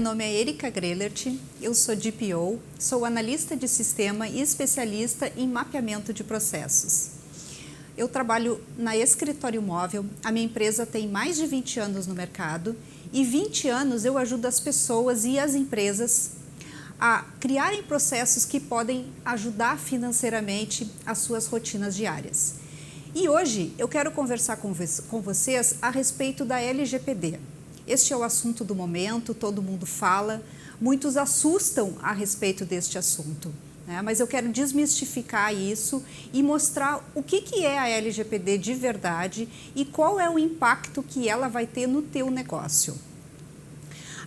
nome é Erika Grelert, eu sou DPO, sou analista de sistema e especialista em mapeamento de processos. Eu trabalho na Escritório Móvel, a minha empresa tem mais de 20 anos no mercado e 20 anos eu ajudo as pessoas e as empresas a criarem processos que podem ajudar financeiramente as suas rotinas diárias. E hoje eu quero conversar com vocês a respeito da LGPD. Este é o assunto do momento, todo mundo fala, muitos assustam a respeito deste assunto, né? Mas eu quero desmistificar isso e mostrar o que é a LGPD de verdade e qual é o impacto que ela vai ter no teu negócio.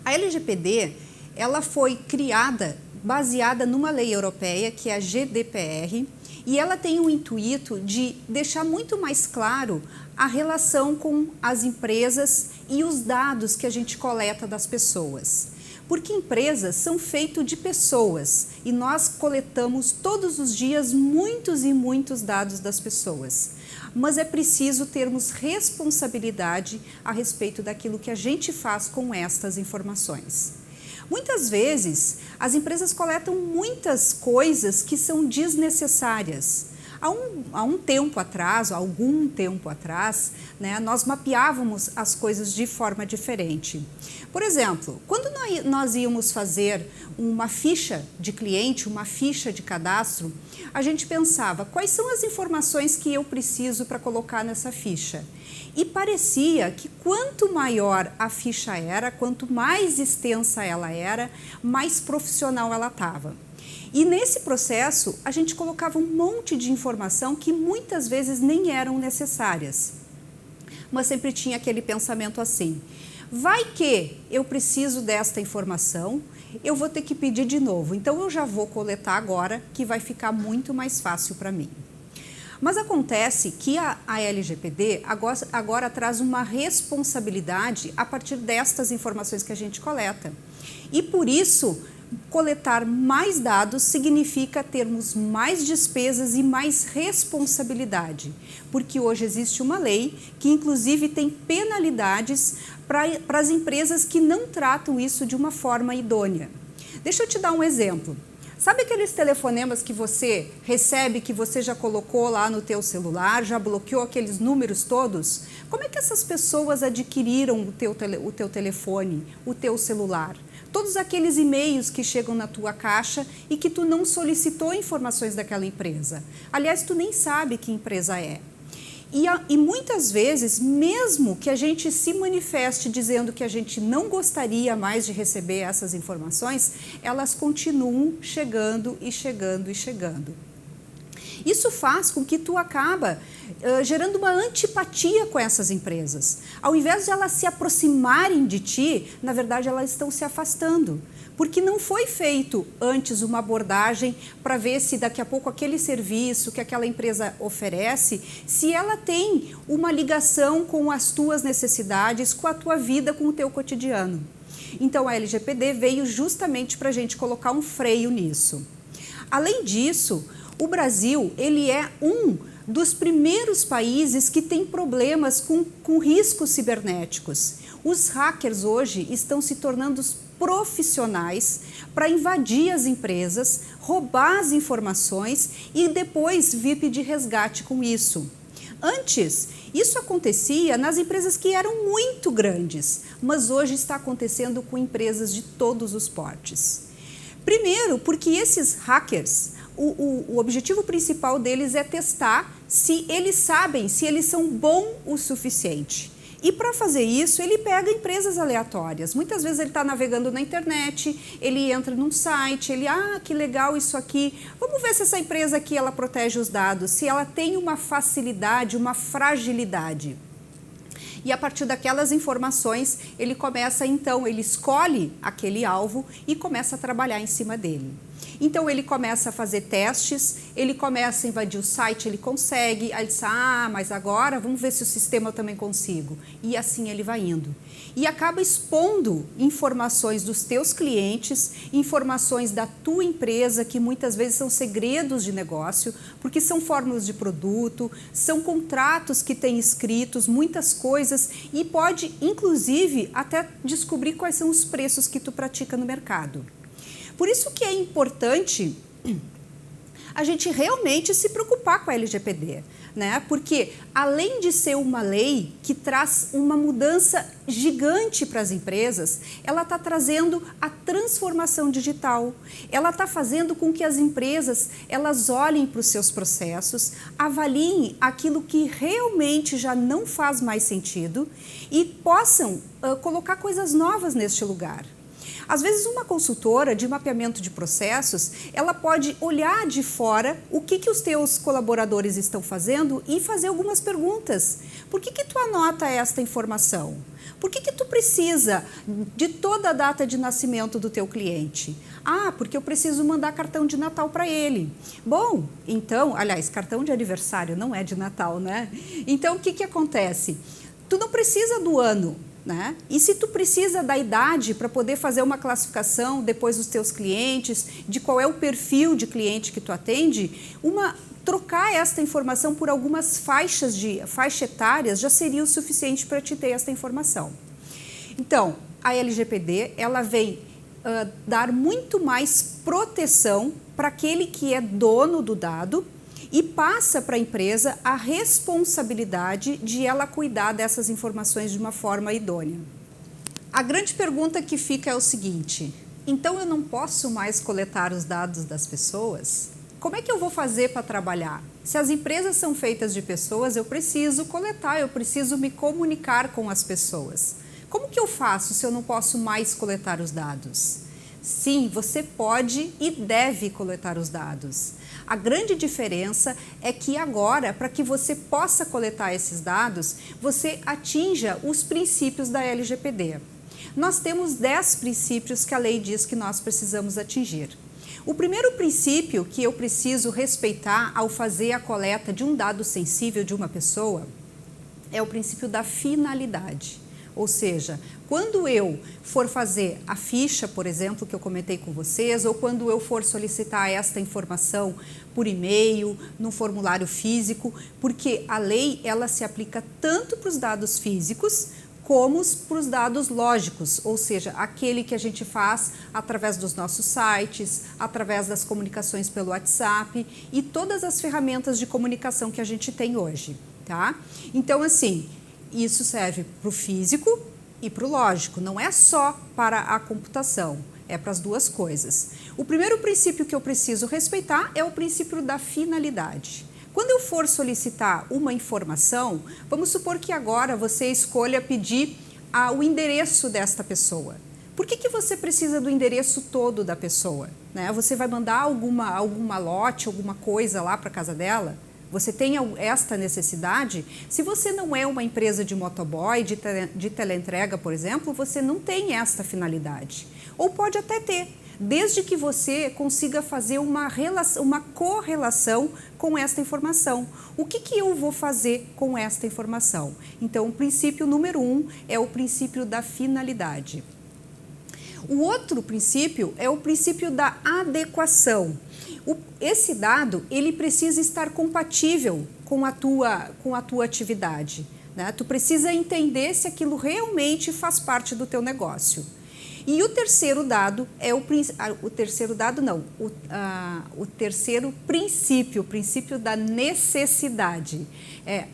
A LGPD, ela foi criada baseada numa lei europeia, que é a GDPR, e ela tem o intuito de deixar muito mais claro a relação com as empresas e os dados que a gente coleta das pessoas. Porque empresas são feitas de pessoas e nós coletamos todos os dias muitos e muitos dados das pessoas. Mas é preciso termos responsabilidade a respeito daquilo que a gente faz com estas informações. Muitas vezes, as empresas coletam muitas coisas que são desnecessárias. Há algum tempo atrás, né, nós mapeávamos as coisas de forma diferente. Por exemplo, quando nós íamos fazer uma ficha de cliente, uma ficha de cadastro, a gente pensava quais são as informações que eu preciso para colocar nessa ficha. E parecia que quanto maior a ficha era, quanto mais extensa ela era, mais profissional ela estava. E nesse processo, a gente colocava um monte de informação que muitas vezes nem eram necessárias. Mas sempre tinha aquele pensamento assim, vai que eu preciso desta informação, eu vou ter que pedir de novo, então eu já vou coletar agora, que vai ficar muito mais fácil para mim. Mas acontece que a LGPD agora traz uma responsabilidade a partir destas informações que a gente coleta. E por isso, coletar mais dados significa termos mais despesas e mais responsabilidade. Porque hoje existe uma lei que inclusive tem penalidades para as empresas que não tratam isso de uma forma idônea. Deixa eu te dar um exemplo. Sabe aqueles telefonemas que você recebe, que você já colocou lá no teu celular, já bloqueou aqueles números todos? Como é que essas pessoas adquiriram o teu telefone, o teu celular? Todos aqueles e-mails que chegam na tua caixa e que tu não solicitou informações daquela empresa. Aliás, tu nem sabe que empresa é. E muitas vezes, mesmo que a gente se manifeste dizendo que a gente não gostaria mais de receber essas informações, elas continuam chegando e chegando e chegando. Isso faz com que tu acaba gerando uma antipatia com essas empresas. Ao invés de elas se aproximarem de ti, na verdade elas estão se afastando. Porque não foi feito antes uma abordagem para ver se daqui a pouco aquele serviço que aquela empresa oferece, se ela tem uma ligação com as tuas necessidades, com a tua vida, com o teu cotidiano. Então a LGPD veio justamente para a gente colocar um freio nisso. Além disso, o Brasil ele é um dos primeiros países que tem problemas com riscos cibernéticos. Os hackers hoje estão se tornando profissionais para invadir as empresas, roubar as informações e depois vir pedir resgate com isso. Antes, isso acontecia nas empresas que eram muito grandes, mas hoje está acontecendo com empresas de todos os portes. Primeiro, porque esses hackers, o objetivo principal deles é testar se eles sabem, se eles são bons o suficiente. E para fazer isso, ele pega empresas aleatórias. Muitas vezes ele está navegando na internet, ele entra num site, que legal isso aqui. Vamos ver se essa empresa aqui ela protege os dados, se ela tem uma facilidade, uma fragilidade. E a partir daquelas informações, ele começa então, ele escolhe aquele alvo e começa a trabalhar em cima dele. Então ele começa a fazer testes, ele começa a invadir o site, ele consegue, aí ele diz, mas agora vamos ver se o sistema eu também consigo. E assim ele vai indo. E acaba expondo informações dos teus clientes, informações da tua empresa, que muitas vezes são segredos de negócio, porque são fórmulas de produto, são contratos que tem escritos, muitas coisas, e pode, inclusive, até descobrir quais são os preços que tu pratica no mercado. Por isso que é importante a gente realmente se preocupar com a LGPD, né? Porque além de ser uma lei que traz uma mudança gigante para as empresas, ela está trazendo a transformação digital. Ela está fazendo com que as empresas elas olhem para os seus processos, avaliem aquilo que realmente já não faz mais sentido e possam colocar coisas novas neste lugar. Às vezes uma consultora de mapeamento de processos, ela pode olhar de fora o que os teus colaboradores estão fazendo e fazer algumas perguntas. Por que tu anota esta informação? Por que tu precisa de toda a data de nascimento do teu cliente? Porque eu preciso mandar cartão de Natal para ele. Bom, então, aliás, cartão de aniversário não é de Natal, né? Então, o que acontece? Tu não precisa do ano. Né? E se tu precisa da idade para poder fazer uma classificação depois dos teus clientes, de qual é o perfil de cliente que tu atende, trocar esta informação por algumas faixa etárias já seria o suficiente para te ter esta informação. Então, a LGPD ela vem dar muito mais proteção para aquele que é dono do dado e passa para a empresa a responsabilidade de ela cuidar dessas informações de uma forma idônea. A grande pergunta que fica é o seguinte: então eu não posso mais coletar os dados das pessoas? Como é que eu vou fazer para trabalhar? Se as empresas são feitas de pessoas, eu preciso coletar, eu preciso me comunicar com as pessoas. Como que eu faço se eu não posso mais coletar os dados? Sim, você pode e deve coletar os dados. A grande diferença é que agora, para que você possa coletar esses dados, você atinja os princípios da LGPD. Nós temos 10 princípios que a lei diz que nós precisamos atingir. O primeiro princípio que eu preciso respeitar ao fazer a coleta de um dado sensível de uma pessoa é o princípio da finalidade. Ou seja, quando eu for fazer a ficha, por exemplo, que eu comentei com vocês, ou quando eu for solicitar esta informação por e-mail, no formulário físico, porque a lei ela se aplica tanto para os dados físicos como para os dados lógicos, ou seja, aquele que a gente faz através dos nossos sites, através das comunicações pelo WhatsApp e todas as ferramentas de comunicação que a gente tem hoje, tá? Então, assim, isso serve para o físico e para o lógico, não é só para a computação, é para as duas coisas. O primeiro princípio que eu preciso respeitar é o princípio da finalidade. Quando eu for solicitar uma informação, vamos supor que agora você escolha pedir o endereço desta pessoa. Por que você precisa do endereço todo da pessoa? Né? Você vai mandar alguma lote, alguma coisa lá para a casa dela? Você tem esta necessidade? Se você não é uma empresa de motoboy, de teleentrega, por exemplo, você não tem esta finalidade. Ou pode até ter, desde que você consiga fazer uma correlação com esta informação. O que eu vou fazer com esta informação? Então, o princípio número 1 é o princípio da finalidade. O outro princípio é o princípio da adequação. Esse dado ele precisa estar compatível com a tua atividade, né? Tu precisa entender se aquilo realmente faz parte do teu negócio. E o terceiro dado é o terceiro princípio, o princípio da necessidade.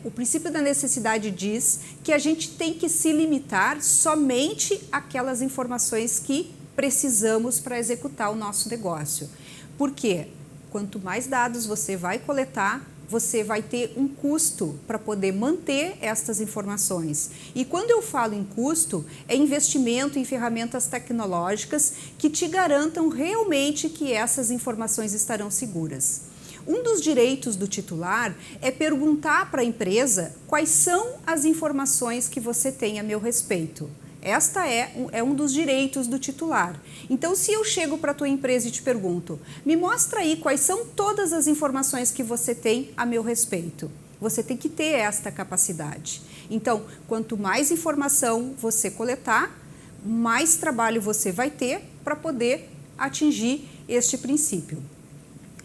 O princípio da necessidade diz que a gente tem que se limitar somente àquelas informações que precisamos para executar o nosso negócio. Por quê? Quanto mais dados você vai coletar, você vai ter um custo para poder manter estas informações. E quando eu falo em custo, é investimento em ferramentas tecnológicas que te garantam realmente que essas informações estarão seguras. Um dos direitos do titular é perguntar para a empresa quais são as informações que você tem a meu respeito. Esta é um dos direitos do titular. Então, se eu chego para a tua empresa e te pergunto, me mostra aí quais são todas as informações que você tem a meu respeito. Você tem que ter esta capacidade. Então, quanto mais informação você coletar, mais trabalho você vai ter para poder atingir este princípio.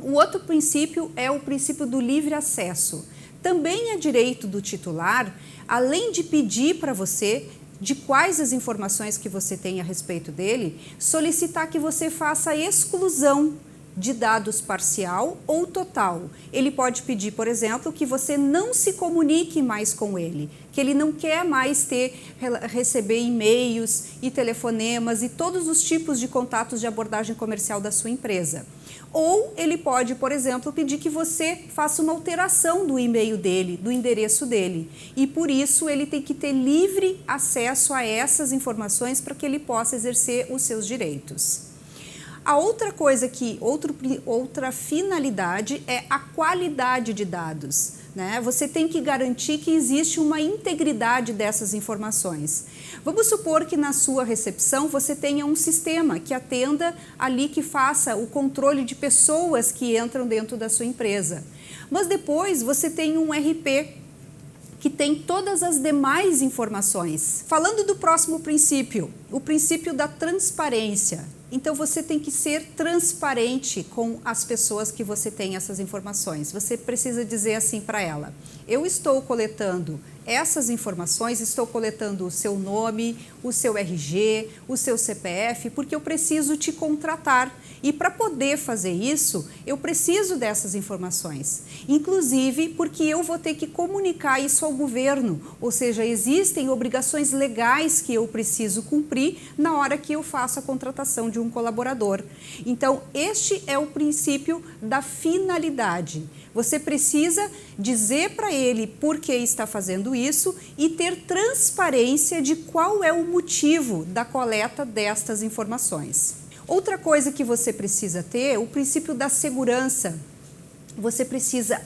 O outro princípio é o princípio do livre acesso. Também é direito do titular, além de pedir para você de quais as informações que você tem a respeito dele, solicitar que você faça a exclusão de dados parcial ou total. Ele pode pedir, por exemplo, que você não se comunique mais com ele, que ele não quer mais receber e-mails e telefonemas e todos os tipos de contatos de abordagem comercial da sua empresa. Ou ele pode, por exemplo, pedir que você faça uma alteração do e-mail dele, do endereço dele. E por isso ele tem que ter livre acesso a essas informações para que ele possa exercer os seus direitos. A outra coisa outra finalidade é a qualidade de dados, né? Você tem que garantir que existe uma integridade dessas informações. Vamos supor que na sua recepção você tenha um sistema que atenda ali, que faça o controle de pessoas que entram dentro da sua empresa. Mas depois você tem um RP que tem todas as demais informações. Falando do próximo princípio, o princípio da transparência. Então você tem que ser transparente com as pessoas que você tem essas informações. Você precisa dizer assim para ela: eu estou coletando essas informações, estou coletando o seu nome, o seu RG, o seu CPF, porque eu preciso te contratar. E para poder fazer isso, eu preciso dessas informações. Inclusive porque eu vou ter que comunicar isso ao governo, ou seja, existem obrigações legais que eu preciso cumprir na hora que eu faço a contratação de um colaborador. Então, este é o princípio da finalidade. Você precisa dizer para ele por que está fazendo isso e ter transparência de qual é o motivo da coleta destas informações. Outra coisa que você precisa ter é o princípio da segurança. Você precisa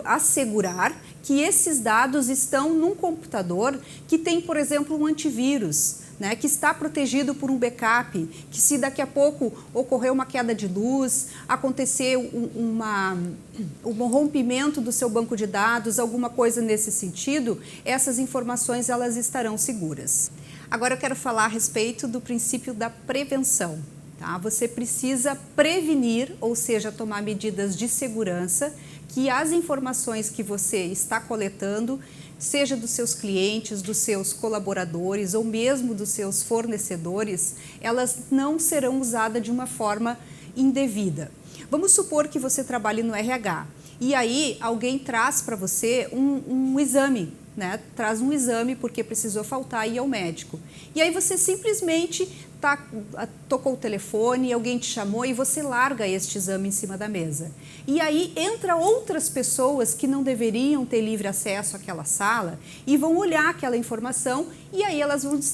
assegurar que esses dados estão num computador que tem, por exemplo, um antivírus, né, que está protegido por um backup, que se daqui a pouco ocorrer uma queda de luz, acontecer um rompimento do seu banco de dados, alguma coisa nesse sentido, essas informações elas estarão seguras. Agora eu quero falar a respeito do princípio da prevenção. Tá? Você precisa prevenir, ou seja, tomar medidas de segurança, que as informações que você está coletando, seja dos seus clientes, dos seus colaboradores ou mesmo dos seus fornecedores, elas não serão usadas de uma forma indevida. Vamos supor que você trabalhe no RH e aí alguém traz para você um exame, né? Traz um exame porque precisou faltar e ir ao médico. E aí você simplesmente tocou o telefone, alguém te chamou e você larga este exame em cima da mesa. E aí entra outras pessoas que não deveriam ter livre acesso àquela sala e vão olhar aquela informação e aí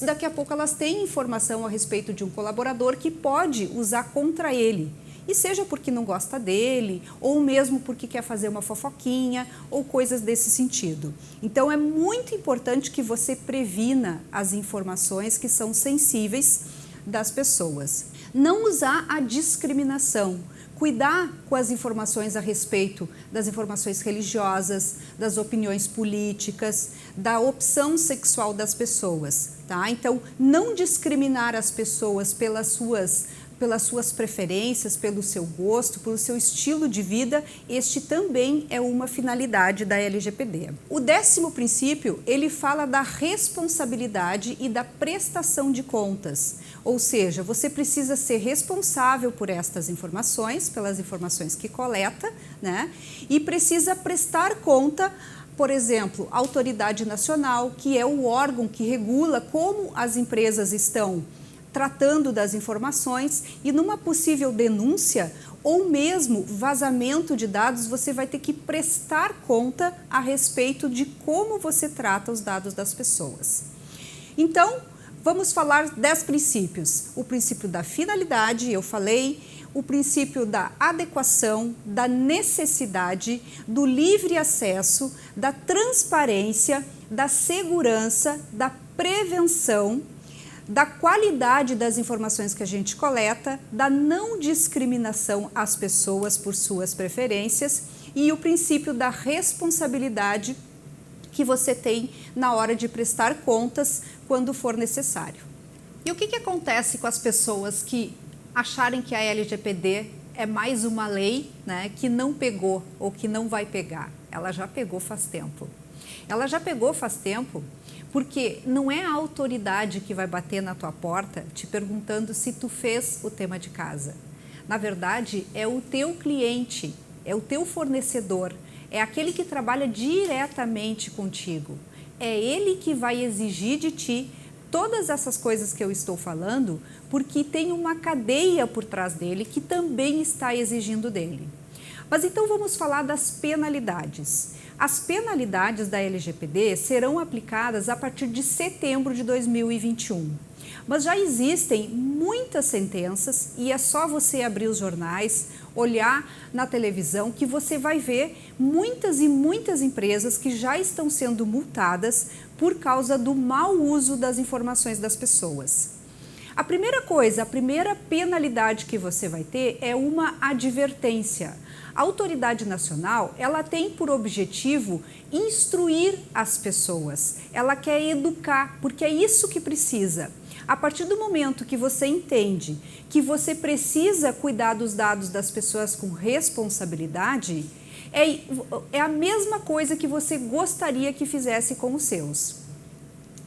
daqui a pouco elas têm informação a respeito de um colaborador que pode usar contra ele. E seja porque não gosta dele, ou mesmo porque quer fazer uma fofoquinha, ou coisas desse sentido. Então é muito importante que você previna as informações que são sensíveis das pessoas. Não usar a discriminação. Cuidar com as informações a respeito das informações religiosas, das opiniões políticas, da opção sexual das pessoas, tá? Então, não discriminar as pessoas pelas suas preferências, pelo seu gosto, pelo seu estilo de vida, este também é uma finalidade da LGPD. O 10º princípio, ele fala da responsabilidade e da prestação de contas, ou seja, você precisa ser responsável por estas informações, pelas informações que coleta, né? E precisa prestar conta, por exemplo, a autoridade nacional, que é o órgão que regula como as empresas estão tratando das informações, e numa possível denúncia ou mesmo vazamento de dados, você vai ter que prestar conta a respeito de como você trata os dados das pessoas. Então, vamos falar 10 princípios. O princípio da finalidade, eu falei, o princípio da adequação, da necessidade, do livre acesso, da transparência, da segurança, da prevenção, da qualidade das informações que a gente coleta, da não discriminação às pessoas por suas preferências e o princípio da responsabilidade que você tem na hora de prestar contas quando for necessário. E o que acontece com as pessoas que acharem que a LGPD é mais uma lei, né, que não pegou ou que não vai pegar? Ela já pegou faz tempo. Ela já pegou faz tempo porque não é a autoridade que vai bater na tua porta te perguntando se tu fez o tema de casa. Na verdade, é o teu cliente, é o teu fornecedor, é aquele que trabalha diretamente contigo. É ele que vai exigir de ti todas essas coisas que eu estou falando, porque tem uma cadeia por trás dele que também está exigindo dele. Mas então vamos falar das penalidades. As penalidades da LGPD serão aplicadas a partir de setembro de 2021. Mas já existem muitas sentenças e é só você abrir os jornais, olhar na televisão que você vai ver muitas e muitas empresas que já estão sendo multadas por causa do mau uso das informações das pessoas. A primeira coisa, a primeira penalidade que você vai ter é uma advertência. A autoridade nacional, ela tem por objetivo instruir as pessoas, ela quer educar, porque é isso que precisa. A partir do momento que você entende que você precisa cuidar dos dados das pessoas com responsabilidade, é a mesma coisa que você gostaria que fizesse com os seus.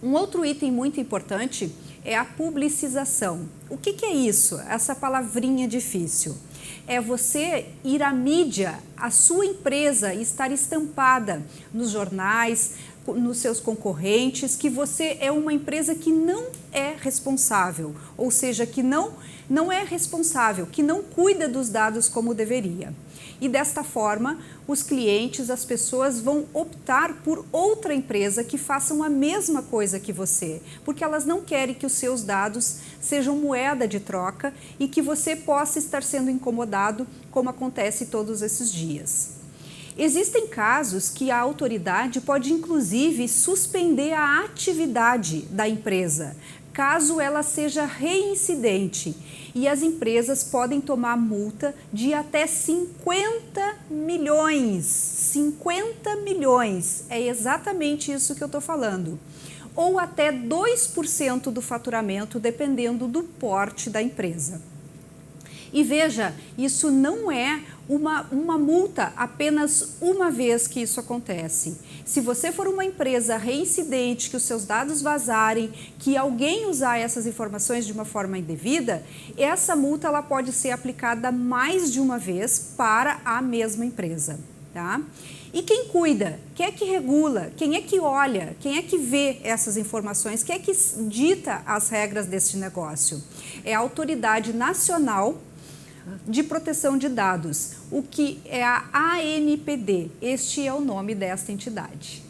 Um outro item muito importante é a publicização. O que é isso? Essa palavrinha difícil. É você ir à mídia, a sua empresa estar estampada nos jornais, nos seus concorrentes, que você é uma empresa que não é responsável, ou seja, que não é responsável, que não cuida dos dados como deveria. E desta forma, os clientes, as pessoas vão optar por outra empresa que façam a mesma coisa que você, porque elas não querem que os seus dados sejam moeda de troca e que você possa estar sendo incomodado, como acontece todos esses dias. Existem casos que a autoridade pode inclusive suspender a atividade da empresa, caso ela seja reincidente, e as empresas podem tomar multa de até 50 milhões. 50 milhões, é exatamente isso que eu estou falando. Ou até 2% do faturamento, dependendo do porte da empresa. E veja, isso não é uma multa apenas uma vez que isso acontece. Se você for uma empresa reincidente, que os seus dados vazarem, que alguém usar essas informações de uma forma indevida, essa multa ela pode ser aplicada mais de uma vez para a mesma empresa, tá? E quem cuida? Quem é que regula? Quem é que olha? Quem é que vê essas informações? Quem é que dita as regras deste negócio? É a Autoridade Nacional de Proteção de Dados, o que é a ANPD. Este é o nome desta entidade.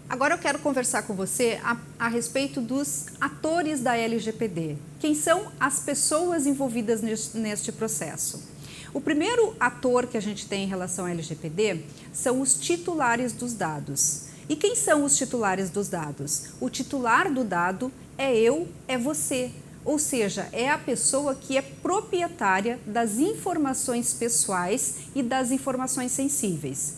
Agora eu quero conversar com você a respeito dos atores da LGPD. Quem são as pessoas envolvidas neste processo? O primeiro ator que a gente tem em relação à LGPD são os titulares dos dados. E quem são os titulares dos dados? O titular do dado é eu, é você. Ou seja, é a pessoa que é proprietária das informações pessoais e das informações sensíveis.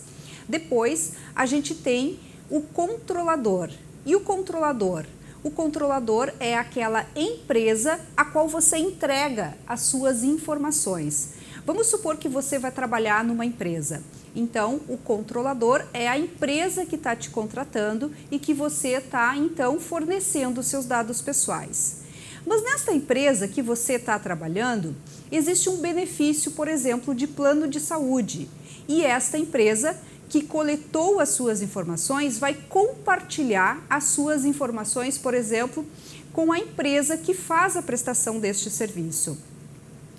Depois, a gente tem o controlador. E o controlador? O controlador é aquela empresa a qual você entrega as suas informações. Vamos supor que você vai trabalhar numa empresa. Então, o controlador é a empresa que está te contratando e que você está, então, fornecendo os seus dados pessoais. Mas nessa empresa que você está trabalhando, existe um benefício, por exemplo, de plano de saúde. E esta empresa que coletou as suas informações vai compartilhar as suas informações, por exemplo, com a empresa que faz a prestação deste serviço.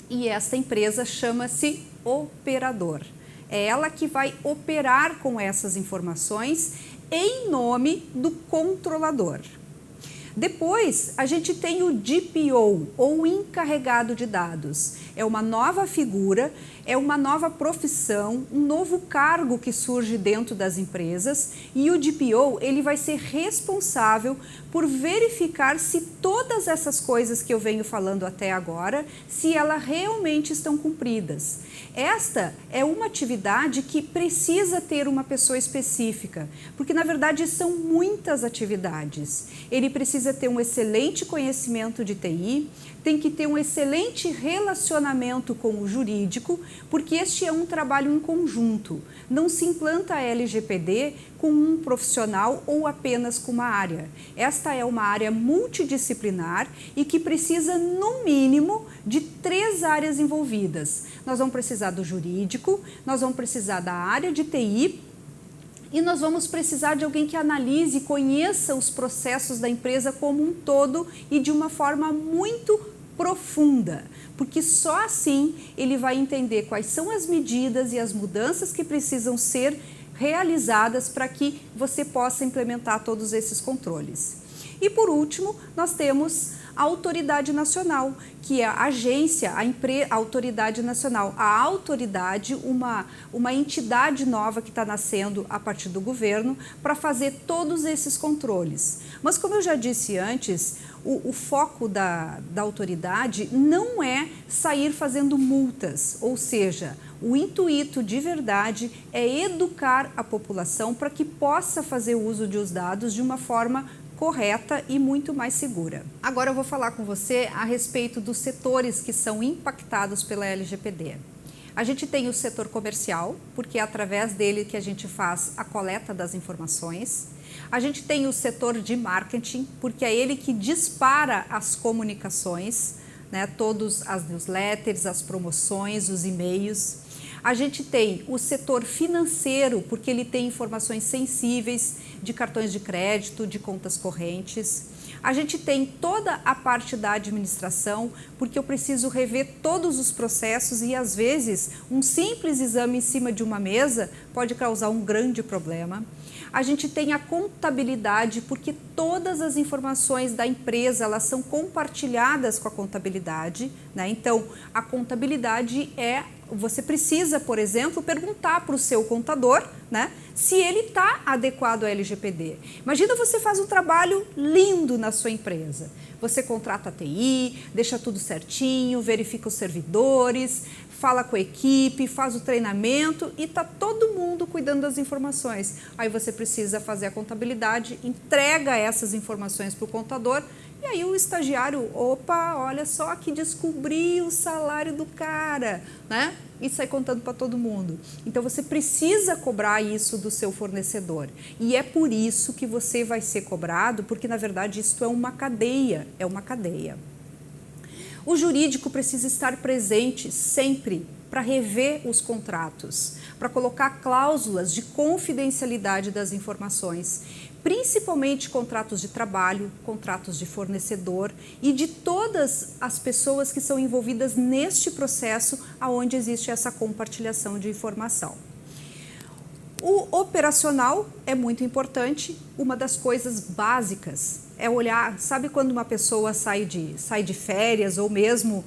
E esta empresa chama-se operador. É ela que vai operar com essas informações em nome do controlador. Depois, a gente tem o DPO, ou encarregado de dados. É uma nova figura, é uma nova profissão, um novo cargo que surge dentro das empresas, e o DPO ele vai ser responsável por verificar se todas essas coisas que eu venho falando até agora, se elas realmente estão cumpridas. Esta é uma atividade que precisa ter uma pessoa específica, porque na verdade são muitas atividades. Ele precisa ter um excelente conhecimento de TI, tem que ter um excelente relacionamento com o jurídico, porque este é um trabalho em conjunto. Não se implanta a LGPD com um profissional ou apenas com uma área. Esta é uma área multidisciplinar e que precisa, no mínimo, de 3 áreas envolvidas. Nós vamos precisar do jurídico, nós vamos precisar da área de TI, e nós vamos precisar de alguém que analise e conheça os processos da empresa como um todo e de uma forma muito profunda, porque só assim ele vai entender quais são as medidas e as mudanças que precisam ser realizadas para que você possa implementar todos esses controles. E por último, nós temos a autoridade nacional, que é a agência, a autoridade nacional. A autoridade, uma entidade nova que está nascendo a partir do governo para fazer todos esses controles. Mas como eu já disse antes, o foco da autoridade não é sair fazendo multas, ou seja, o intuito de verdade é educar a população para que possa fazer uso dos dados de uma forma correta e muito mais segura. Agora eu vou falar com você a respeito dos setores que são impactados pela LGPD. A gente tem o setor comercial, porque é através dele que a gente faz a coleta das informações. A gente tem o setor de marketing, porque é ele que dispara as comunicações, né, todas as newsletters, as promoções, os e-mails. A gente tem o setor financeiro, porque ele tem informações sensíveis de cartões de crédito, de contas correntes. A gente tem toda a parte da administração, porque eu preciso rever todos os processos e, às vezes, um simples exame em cima de uma mesa pode causar um grande problema. A gente tem a contabilidade, porque todas as informações da empresa elas são compartilhadas com a contabilidade, né? Então, a contabilidade você precisa, por exemplo, perguntar para o seu contador, né, se ele está adequado à LGPD. Imagina você faz um trabalho lindo na sua empresa. Você contrata a TI, deixa tudo certinho, verifica os servidores, fala com a equipe, faz o treinamento e está todo mundo cuidando das informações. Aí você precisa fazer a contabilidade, entrega essas informações para o contador e aí o estagiário, opa, olha só que descobri o salário do cara, né? E sai contando para todo mundo. Então você precisa cobrar isso do seu fornecedor. E é por isso que você vai ser cobrado, porque na verdade isso é uma cadeia, O jurídico precisa estar presente sempre para rever os contratos, para colocar cláusulas de confidencialidade das informações, principalmente contratos de trabalho, contratos de fornecedor e de todas as pessoas que são envolvidas neste processo onde existe essa compartilhação de informação. O operacional é muito importante, uma das coisas básicas é olhar, sabe quando uma pessoa sai de férias ou mesmo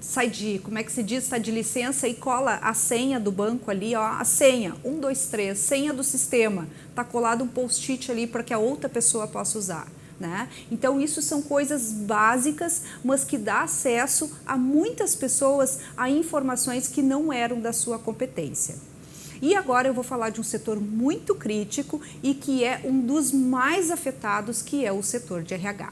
sai de licença e cola a senha do banco ali, ó, a senha, 1, 2, 3, senha do sistema, tá colado um post-it ali para que a outra pessoa possa usar. Né? Então isso são coisas básicas, mas que dá acesso a muitas pessoas a informações que não eram da sua competência. E agora eu vou falar de um setor muito crítico e que é um dos mais afetados, que é o setor de RH.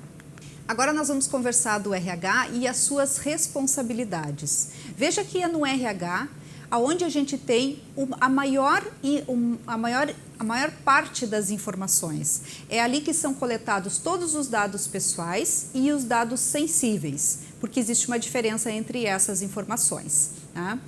Agora nós vamos conversar do RH e as suas responsabilidades. Veja que é no RH onde a gente tem a maior parte das informações. É ali que são coletados todos os dados pessoais e os dados sensíveis, porque existe uma diferença entre essas informações. Tá?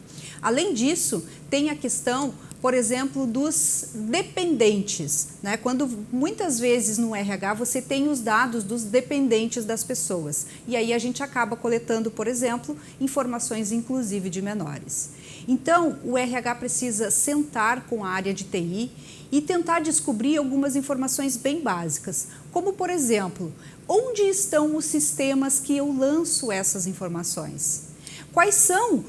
Além disso, tem a questão, por exemplo, dos dependentes, né? Quando muitas vezes no RH você tem os dados dos dependentes das pessoas e aí a gente acaba coletando, por exemplo, informações inclusive de menores. Então, o RH precisa sentar com a área de TI e tentar descobrir algumas informações bem básicas. como por exemplo, onde estão os sistemas que eu lanço essas informações? Quais são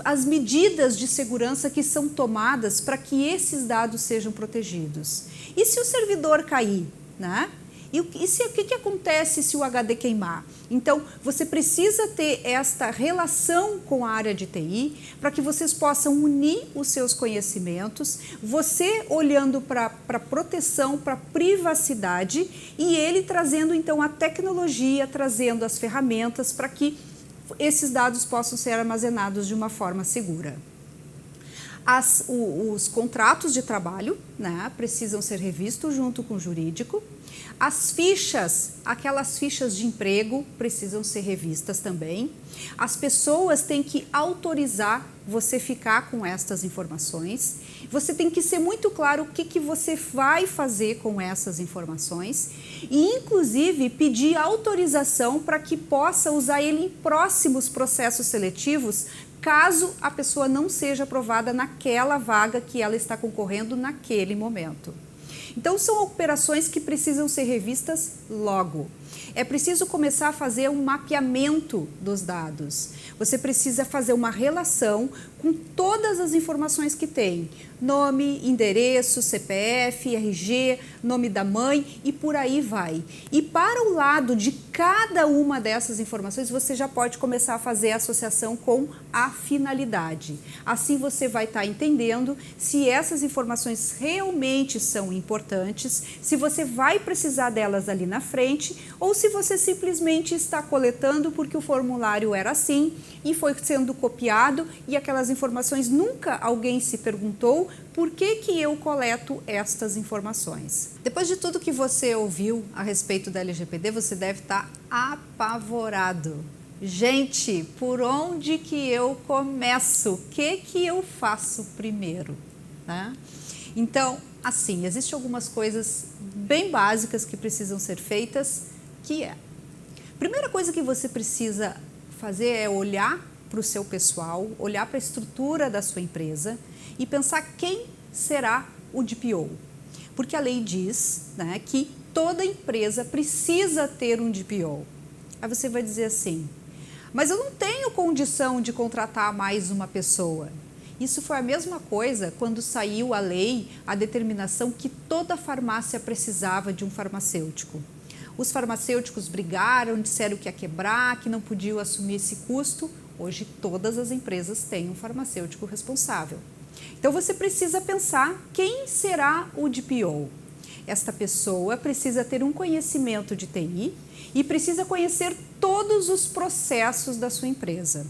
as medidas de segurança que são tomadas para que esses dados sejam protegidos? E se o servidor cair, né? O que acontece se o HD queimar? Então, você precisa ter esta relação com a área de TI para que vocês possam unir os seus conhecimentos, você olhando para a proteção, para a privacidade e ele trazendo então a tecnologia, trazendo as ferramentas para que esses dados possam ser armazenados de uma forma segura. Os contratos de trabalho, né, precisam ser revistos junto com o jurídico. As fichas, aquelas fichas de emprego, precisam ser revistas também. As pessoas têm que autorizar você ficar com estas informações. Você tem que ser muito claro o que você vai fazer com essas informações e, inclusive, pedir autorização para que possa usar ele em próximos processos seletivos, caso a pessoa não seja aprovada naquela vaga que ela está concorrendo naquele momento. Então, são operações que precisam ser revistas logo. É preciso começar a fazer um mapeamento dos dados. Você precisa fazer uma relação com todas as informações que tem. Nome, endereço, CPF, RG, nome da mãe e por aí vai. E para o lado de cada uma dessas informações, você já pode começar a fazer a associação com a finalidade. Assim você vai estar entendendo se essas informações realmente são importantes, se você vai precisar delas ali na frente ou se você simplesmente está coletando porque o formulário era assim e foi sendo copiado e aquelas informações nunca alguém se perguntou por que eu coleto estas informações. Depois de tudo que você ouviu a respeito da LGPD, você deve estar apavorado. Gente, por onde que eu começo? O que eu faço primeiro? Né? Então, assim, existem algumas coisas bem básicas que precisam ser feitas, que é: primeira coisa que você precisa fazer é olhar para o seu pessoal, olhar para a estrutura da sua empresa e pensar quem será o DPO. Porque a lei diz, né, que toda empresa precisa ter um DPO. Aí você vai dizer assim, mas eu não tenho condição de contratar mais uma pessoa. Isso foi a mesma coisa quando saiu a lei, a determinação que toda farmácia precisava de um farmacêutico. Os farmacêuticos brigaram, disseram que ia quebrar, que não podiam assumir esse custo. Hoje todas as empresas têm um farmacêutico responsável. Então você precisa pensar quem será o DPO. Esta pessoa precisa ter um conhecimento de TI e precisa conhecer todos os processos da sua empresa.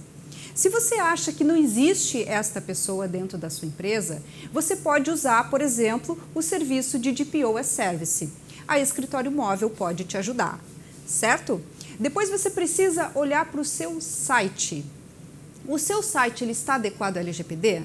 Se você acha que não existe esta pessoa dentro da sua empresa, você pode usar, por exemplo, o serviço de DPO as Service. A Escritório Móvel pode te ajudar, certo? Depois você precisa olhar para o seu site. O seu site ele está adequado ao LGPD?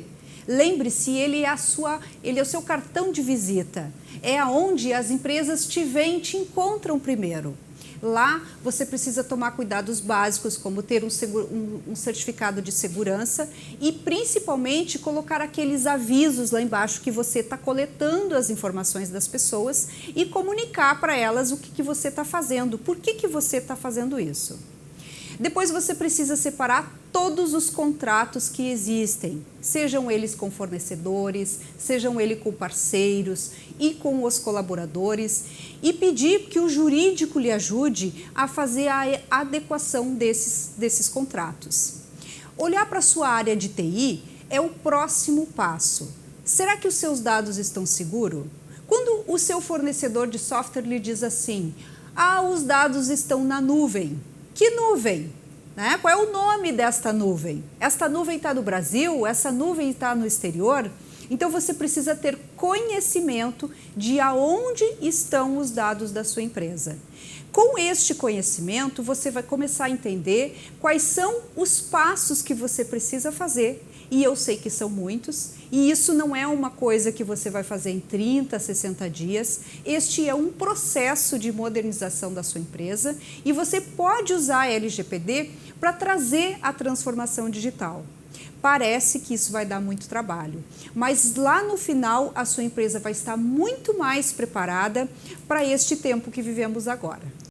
Lembre-se, ele é o seu cartão de visita. É aonde as empresas te veem e te encontram primeiro. Lá você precisa tomar cuidados básicos, como ter um certificado de segurança e principalmente colocar aqueles avisos lá embaixo que você está coletando as informações das pessoas e comunicar para elas o que você está fazendo, por que você está fazendo isso. Depois você precisa separar todos os contratos que existem, sejam eles com fornecedores, sejam eles com parceiros e com os colaboradores, e pedir que o jurídico lhe ajude a fazer a adequação desses contratos. Olhar para a sua área de TI é o próximo passo. Será que os seus dados estão seguros? Quando o seu fornecedor de software lhe diz assim, os dados estão na nuvem. Que nuvem? Né? Qual é o nome desta nuvem? Esta nuvem está no Brasil? Essa nuvem está no exterior? Então você precisa ter conhecimento de aonde estão os dados da sua empresa. Com este conhecimento, você vai começar a entender quais são os passos que você precisa fazer. E eu sei que são muitos, e isso não é uma coisa que você vai fazer em 30, 60 dias. Este é um processo de modernização da sua empresa e você pode usar a LGPD para trazer a transformação digital. parece que isso vai dar muito trabalho, mas lá no final a sua empresa vai estar muito mais preparada para este tempo que vivemos agora.